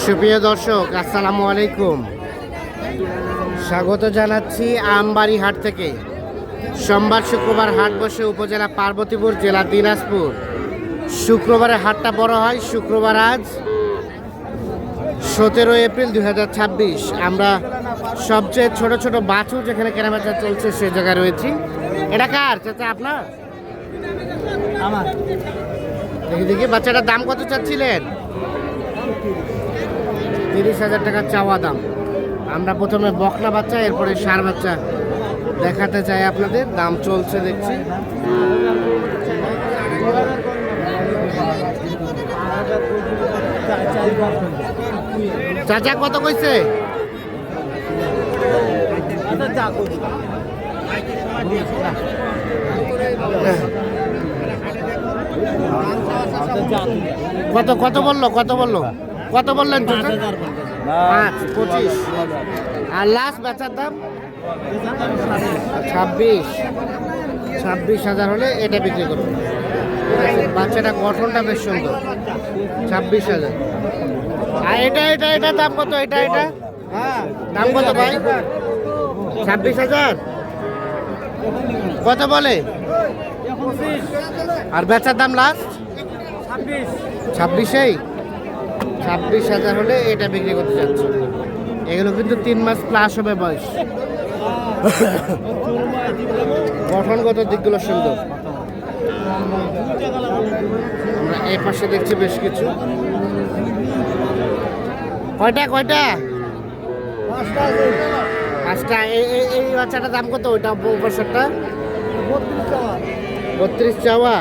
সুপ্রিয় দর্শক, আসসালামু আলাইকুম। স্বাগত জানাচ্ছি আমবাড়ি হাট থেকে। সোমবার শুক্রবার হাট বসে উপজেলা পার্বতীপুর, জেলা দিনাজপুর। শুক্রবারে হাটটা বড় হয়। শুক্রবার আজ 17 এপ্রিল 2026। আমরা সবচেয়ে ছোট ছোট বাছুর যেখানে কেনাবেচা চলছে সে জায়গায় রয়েছি। এটা কার চাচা? আপনার? আমার। দেখি দেখি বাচ্চাটার দাম কত চাচ্ছিলেন? 30,000 টাকা চাওয়া দাম। আমরা প্রথমে বকনা বাচ্চা, এরপরে ষাঁড় বাচ্চা দেখাতে চাই আপনাদের। দাম চলছে দেখছি। চাচা কত কইছে? কত কত বললো? কত বললো? কত বললেন? 5, 25। আর লাস্ট বেচার দাম 26,000 হলে এটা বিক্রি করবো। বাচ্চাটা গঠনটা বেশ সুন্দর। 26,000। আর এটা দাম কত? এটা দাম কত ভাই? 26,000। কত বলে? আর বেচার দাম লাস্ট 26। 26,000 হলে এটা বিক্রি করতে যাচ্ছে। এগুলো কিন্তু 3 মাস প্লাস হবে বয়স। গঠনগত দিকগুলো সুন্দর। আমরা এই পাশে দেখছি বেশ কিছু। কয়টা? 5টা। এই বাচ্চাটার দাম কত? ওইটা বছরটা 32 চাওয়া।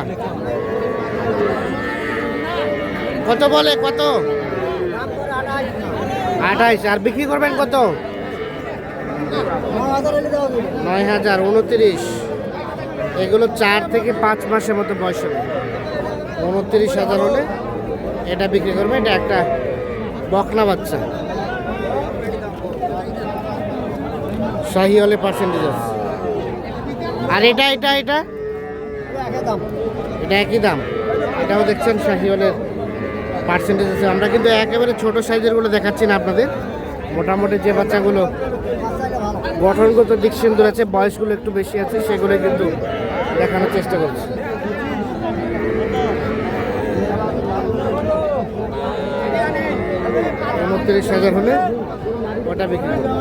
কত বলে? কত? 28। আর বিক্রি করবেন কত? 9,000। 29। এগুলো 4 থেকে 5 মাসের মতো বয়স হবে। 29,000 হলে এটা বিক্রি করবে। এটা একটা বকনা বাচ্চা, শাহি হলে পার্সেন্টেজ আছে। আর এটা একই দাম। এটাও দেখছেন শাহি হলের পার্সেন্টেজ আছে। আমরা কিন্তু একেবারে ছোট সাইজের গুলো দেখাচ্ছি না আপনাদের। মোটামুটি যে বাচ্চাগুলো গঠনগত দিক সুন্দর আছে, বয়সগুলো একটু বেশি আছে, সেগুলো কিন্তু দেখানোর চেষ্টা করছি। 29,000 হলে ওটা বিক্রি করব।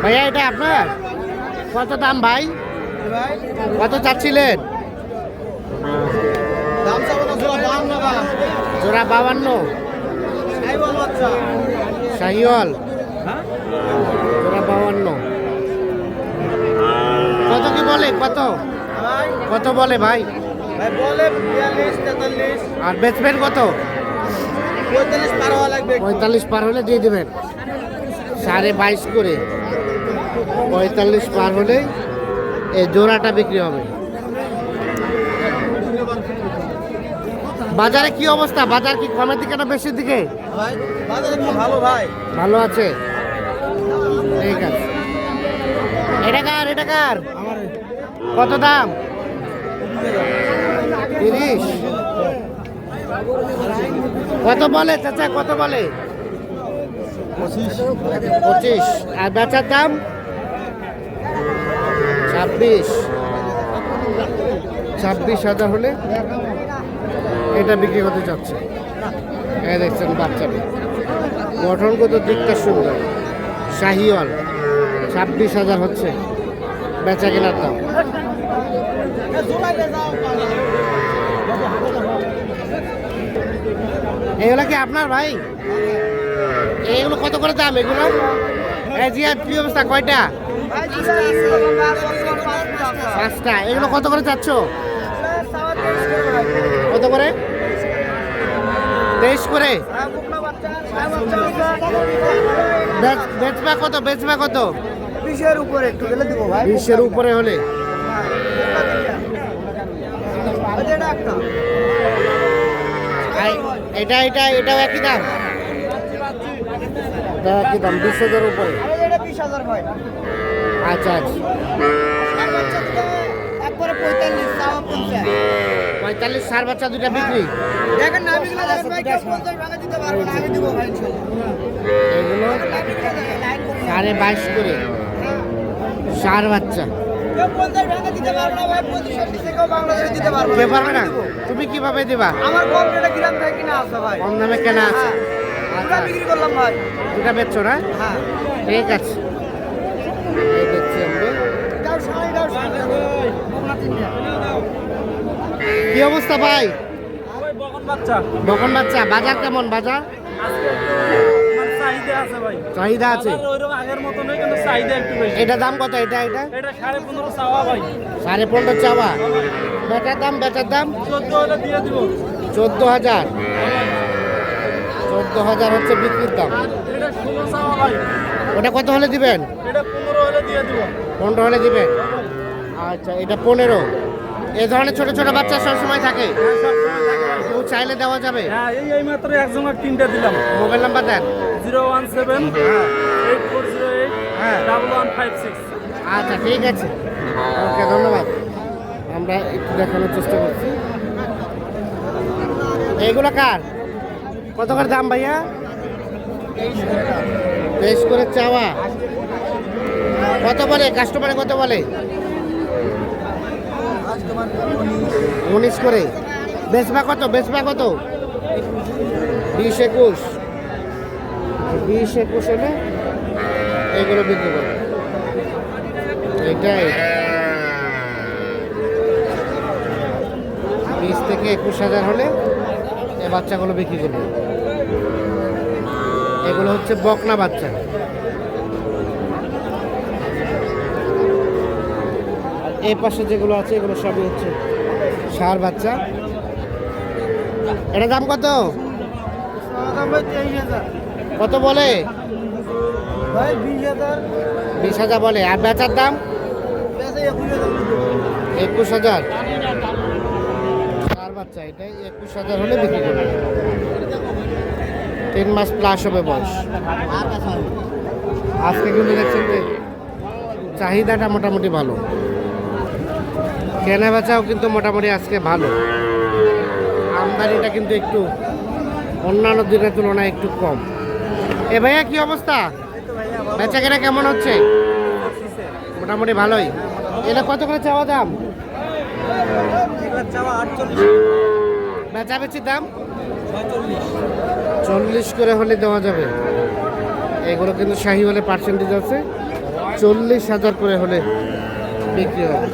ভাইয়া এটা আপনার? কত দাম ভাই? কত চাচ্ছিলেন? জোড়া 52। শাহিওয়াল জোড়া 52। কত কি বলে? কত বলে ভাই? আর বেচবেন কত? 45 পার হলে দিয়ে দেবেন। 22.5 করে 45 পার হলে এই জোড়াটা বিক্রি হবে। বাজারে কি অবস্থা? বাজার কি কমের দিকে না বেশির দিকে? ভালো আছে। ঠিক আছে। এটা কার? কত দাম? 30। কত বলে চাচা? কত বলে? 25। আর বেচার দাম 26,000 হলে এটা বিক্রি করতে চাচ্ছে। এই দেখছেন বাচ্চাটা, গঠনগত দিকটা সুন্দর। শাহিওয়াল 26,000 হচ্ছে বেচা কেনার দাম। এগুলো কি আপনার ভাই? এগুলো কত করে দাম এগুলো? জিয়াদ কি অবস্থা? কয়টা? 5টা। এগুলো কত করে চাচ্ছ? কত করে? 23 করে। বেচবা কত? 20-এর উপরে একটু গেলে দিব ভাই। 20-এর উপরে হলে এটাও একই দাম। একই দাম 20,000 উপরে। 20,000 হয়। আচ্ছা। একবারে 45 চাওয়া 50। 45 সার বাচ্চা দুটা বিক্রি। দেখেন না বিক্রি দেখেন ভাই কেউ 50 টাকা দিতে পারবে না আমি দিব ভাই ইনশাআল্লাহ। এগুলো 22.5 করে সার বাচ্চা। কেউ 50 টাকা দিতে পারবে না ভাই 25 দিতে কেউ বাংলাদেশে দিতে পারবে কে পারবে না? তুমি কিভাবে দিবা? আমার কম রেটে গ্রাম থেকে কিনা আছে ভাই। কম দামে কেনা আছে। আমরা বিক্রি করলাম ভাই। দুটা বেচছো না? হ্যাঁ ঠিক আছে, এই দেখছি আমরা। দাও শাড়ি দাও শাড়ি বকনা তিনটা। কি অবস্থা ভাই? ভাই বকন বাচ্চা বকন বাচ্চা বাজার কেমন? বাজার আজকে মানে চাহিদা আছে ভাই, চাহিদা আছে। বাজার ওইরকম আগের মতো নয় কিন্তু চাহিদা একটু বেশি। এটা দাম কত? এটা এটা 15.5 চাওয়া ভাই, 15.5 চাওয়া। বেচার দাম? বেচার দাম 14 হলে দিয়ে দিব। 14,000। 14,000 হচ্ছে বিক্রির দাম। এটা 16 চাওয়া ভাই, ওটা কত হলে দিবেন? এটা 15 হলে দিয়ে দিব। 15 হলে দিবেন। আচ্ছা, এটা 15। এই ধরনের ছোট ছোট বাচ্চা সবসময় থাকে, হ্যাঁ সব সময় থাকে ভাই। কেউ চাইলে দেওয়া যাবে। হ্যাঁ এই মাত্র একজনের 3টা দিলাম। মোবাইল নাম্বার দেন। 017 হ্যাঁ 8408 হ্যাঁ। 1156। আচ্ছা ঠিক আছে, ওকে ধন্যবাদ। আমরা একটু দেখানোর চেষ্টা করছি। এইগুলো কার? কত করে দাম ভাইয়া? 23 করে চাওয়া। কত বলে কাস্টমারে? কত বলে? 19 করে। বেচবা কত? বেচবা কত? 20-21। 20-21 হলে এগুলো বিক্রি করবে। এটাই 20 থেকে 21,000 হলে এই বাচ্চাগুলো বিক্রি করবে। এগুলো হচ্ছে বকনা বাচ্চা। এই পাশে যেগুলো আছে এগুলো সবই হচ্ছে ষাঁড় বাচ্চা। এটা দাম কত? দাম ভাই 23,000 কত বলে? ভাই 20,000 20,000 বলে। আর বেচার দাম? বেচে 21,000 21,000। ষাঁড় বাচ্চা এটাই 21,000 হলে বিক্রি করবে। 3 মাস প্লাস হবে বয়স। আজকে কিন্তু দেখছেন যে চাহিদাটা মোটামুটি ভালো, কেনা বেচাও কিন্তু মোটামুটি আজকে ভালো। আমদানিটা কিন্তু একটু অন্যান্য দিনের তুলনায় একটু কম। এ ভাইয়া কি অবস্থা? বেচা কেনা কেমন হচ্ছে? মোটামুটি ভালোই। এটা কত করে চাওয়া দাম? চাওয়া 48 বেচা বেচির দাম 40 করে হলে দেওয়া যাবে। এগুলো কিন্তু শাহিওয়ালের পার্সেন্টেজ আছে, 40,000 করে হলে বিক্রি হবে।